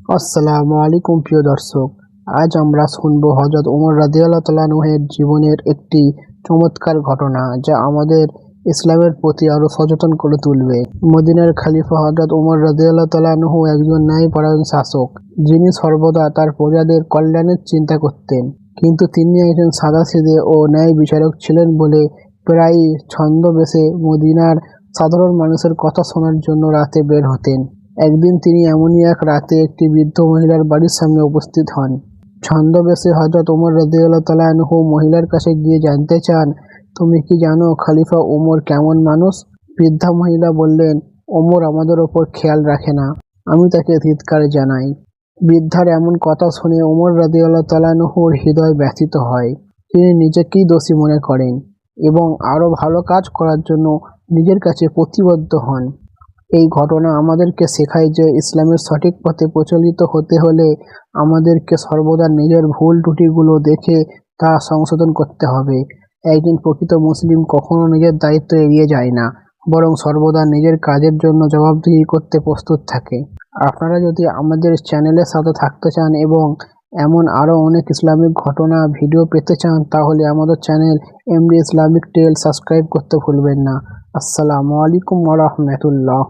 আসসালামু আলাইকুম প্রিয় দর্শক, আজ আমরা শুনবো হযরত ওমর রাদিয়াল্লাহু তাআলা আনহু-এর জীবনের একটি চমৎকার ঘটনা যা আমাদের ইসলামের প্রতি আরো সচেতন করে তুলবে। মদিনার খলিফা হযরত ওমর রাদিয়াল্লাহু তাআলা আনহু একজন ন্যায়পরায়ণ শাসক, যিনি সর্বদা তার প্রজাদের কল্যাণের চিন্তা করতেন। কিন্তু তিনি একজন সাদাসিধে ও ন্যায় বিচারক ছিলেন বলে প্রায়ই ছদ্মবেশে মদিনার সাধারণ মানুষের কথা শোনার জন্য রাতে বের হতেন। একদিন তিনি এমনই এক রাতে একটি বৃদ্ধ মহিলার বাড়ির সামনে উপস্থিত হন। ছদ্মবেশে হযরত ওমর রাদিয়াল্লাহু তাআলা আনহু মহিলার কাছে গিয়ে জানতে চান, তুমি কি জানো খলিফা ওমর কেমন মানুষ? বৃদ্ধা মহিলা বললেন, ওমর আমাদের ওপর খেয়াল রাখে না, আমি তাকে ধিক্কার জানাই। বৃদ্ধার এমন কথা শুনে ওমর রাদিয়াল্লাহু তাআলা আনহুর হৃদয় ব্যথিত হয়। তিনি নিজেকেই দোষী মনে করেন এবং আরো ভালো কাজ করার জন্য নিজের কাছে প্রতিবদ্ধ হন। এই ঘটনা আমাদেরকে শেখায় যে ইসলামের সঠিক পথে প্রচলিত হতে হলে আমাদেরকে সর্বদা নিজের ভুল ত্রুটিগুলো দেখে তা সংশোধন করতে হবে। একজন প্রকৃত মুসলিম কখনো নিজের দায়িত্ব এড়িয়ে যায় না, বরং সর্বদা নিজের কাজের জন্য জবাবদিহি করতে প্রস্তুত থাকে। আপনারা যদি আমাদের চ্যানেলের সাথে থাকতে চান এবং এমন আরও অনেক ইসলামিক ঘটনা ভিডিও পেতে চান, তাহলে আমাদের চ্যানেল এমডি ইসলামিক টেল সাবস্ক্রাইব করতে ভুলবেন না। আসসালামু আলাইকুম ওয়া রাহমাতুল্লাহ।